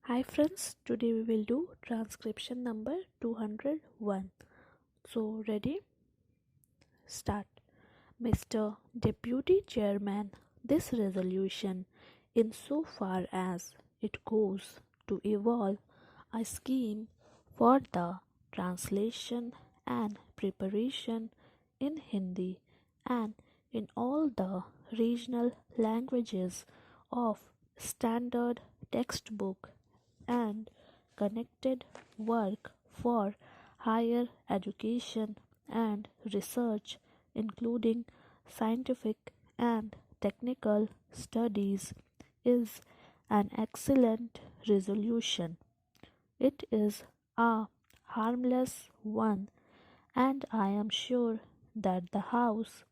Hi friends, today we will do transcription number 201. So ready? Start. Mr. Deputy Chairman, this resolution, insofar as it goes to evolve a scheme for the translation and preparation in Hindi and in all the regional languages of standard textbook and connected work for higher education and research, including scientific and technical studies, is an excellent resolution. It is a harmless one, and I am sure that the House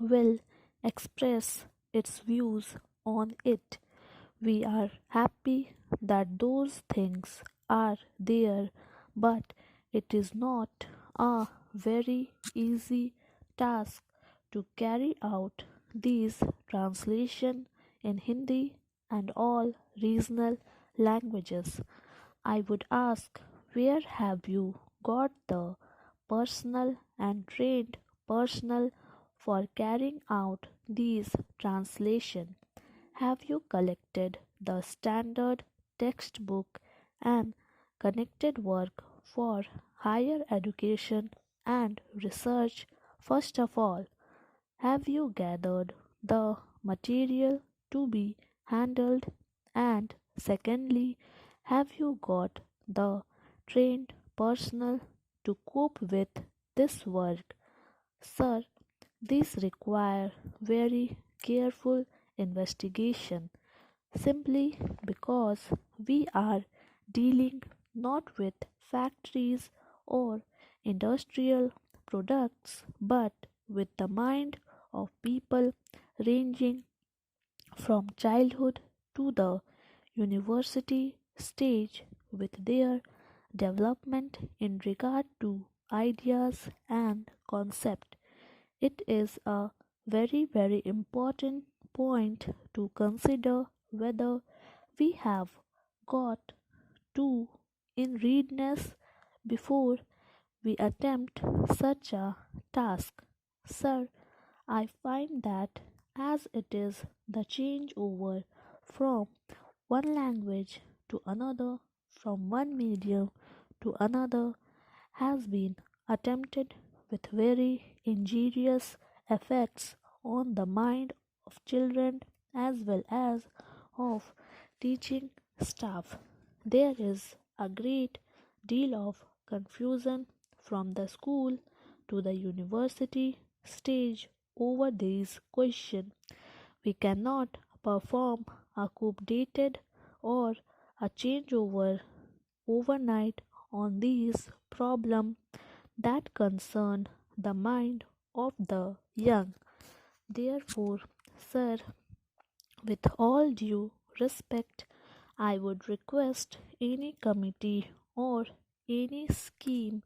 will express its views on it. We are happy that those things are there, but it is not a very easy task to carry out these translation in Hindi and all regional languages. I would ask, where have you got the personal and trained personnel for carrying out these translation? Have you collected the standard textbook and connected work for higher education and research? First of all, have you gathered the material to be handled? And secondly, have you got the trained personnel to cope with this work? Sir, these require very careful investigation simply because we are dealing not with factories or industrial products but with the mind of people ranging from childhood to the university stage with their development in regard to ideas and concept. It is a very important point to consider whether we have got to in readiness before we attempt such a task. Sir, I find that as it is the change over from one language to another, from one medium to another, has been attempted with very ingenious effects on the mind of children as well as of teaching staff. There is a great deal of confusion from the school to the university stage over these questions. We cannot perform a updated or a changeover overnight on these problems that concern the mind of the young. Therefore, sir, with all due respect, I would request any committee or any scheme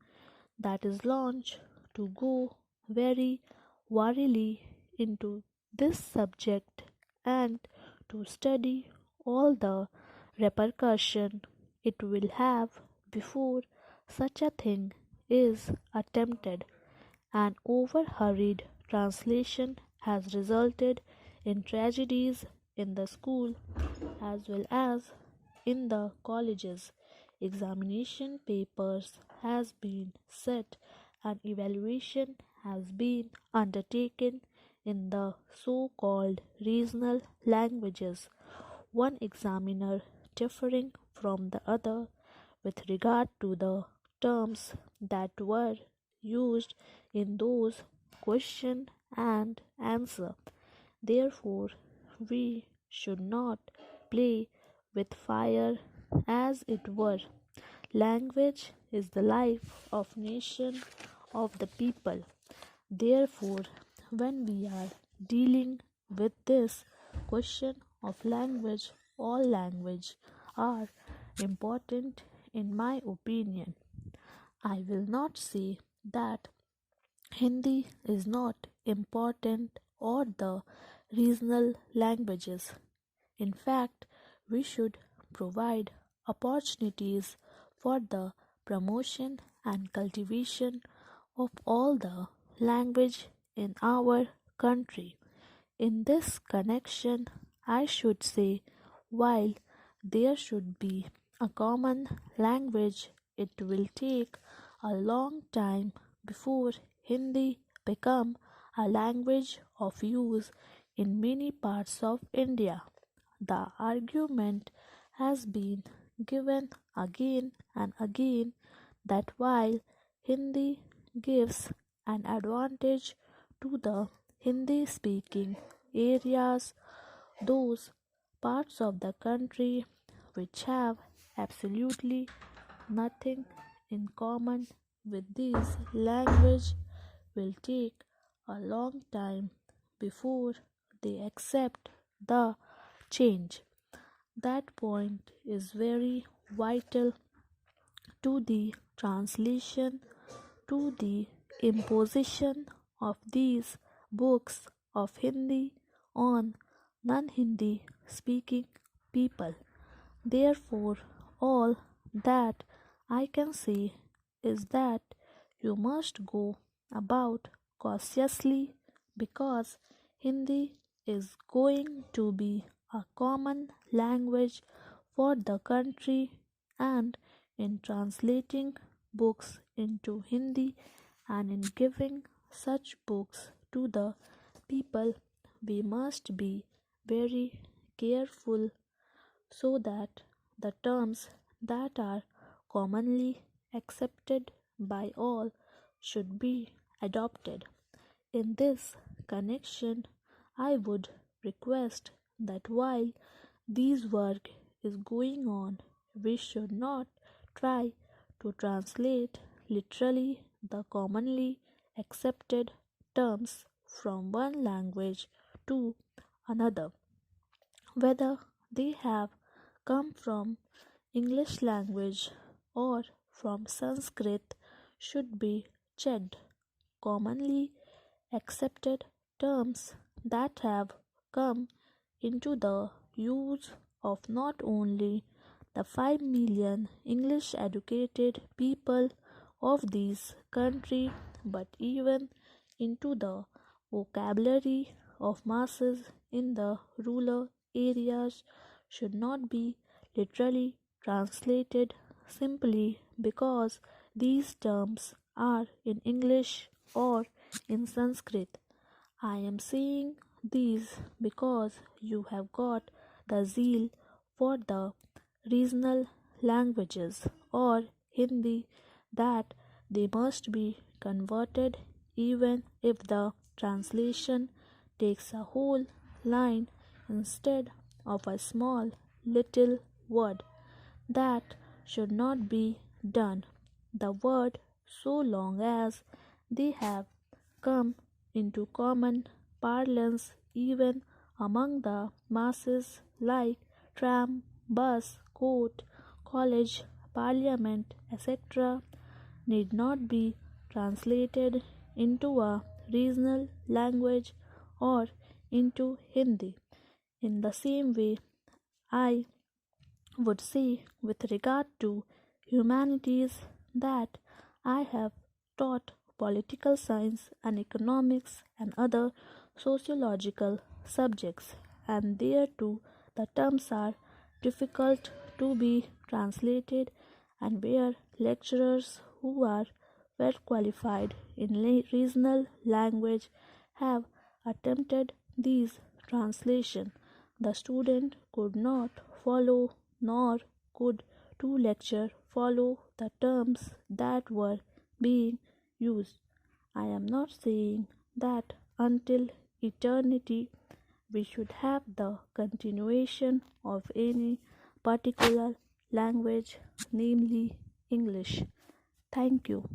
that is launched to go very warily into this subject and to study all the repercussion it will have before such a thing is attempted. An over-hurried translation has resulted in tragedies in the school as well as in the colleges. Examination papers has been set and evaluation has been undertaken in the so-called regional languages, one examiner differing from the other with regard to the terms that were used in those question and answer. Therefore, we should not play with fire as it were. Language is the life of nation of the people. Therefore, when we are dealing with this question of language, all language are important in my opinion. I will not say that Hindi is not important or the regional languages. In fact, we should provide opportunities for the promotion and cultivation of all the language in our country. In this connection, I should say, while there should be a common language, it will take a long time before Hindi become a language of use in many parts of India. The argument has been given again and again that while Hindi gives an advantage to the Hindi speaking areas, those parts of the country which have absolutely nothing in common with this language will take a long time before they accept the change. That point is very vital to the translation, to the imposition of these books of Hindi on non Hindi speaking people. Therefore, all that I can say is that you must go about cautiously because Hindi is going to be a common language for the country, and in translating books into Hindi and in giving such books to the people, we must be very careful so that the terms that are commonly accepted by all should be adopted. In this connection, I would request that while this work is going on, we should not try to translate literally the commonly accepted terms from one language to another, whether they have come from English language or from Sanskrit should be checked. Commonly accepted terms that have come into the use of not only the 5 million English educated people of this country but even into the vocabulary of masses in the rural areas should not be literally translated simply because these terms are in English or in Sanskrit. I am saying these because you have got the zeal for the regional languages or Hindi that they must be converted even if the translation takes a whole line instead of a small little word. That should not be done. The word, so long as they have come into common parlance even among the masses like tram, bus, court, college, parliament, etc., need not be translated into a regional language or into Hindi. In the same way, I would say with regard to humanities that I have taught political science and economics and other sociological subjects, and there too the terms are difficult to be translated, and where lecturers who are well qualified in regional language have attempted these translation, the student could not follow nor could to lecture follow the terms that were being used. I am not saying that until eternity we should have the continuation of any particular language, namely English. Thank you.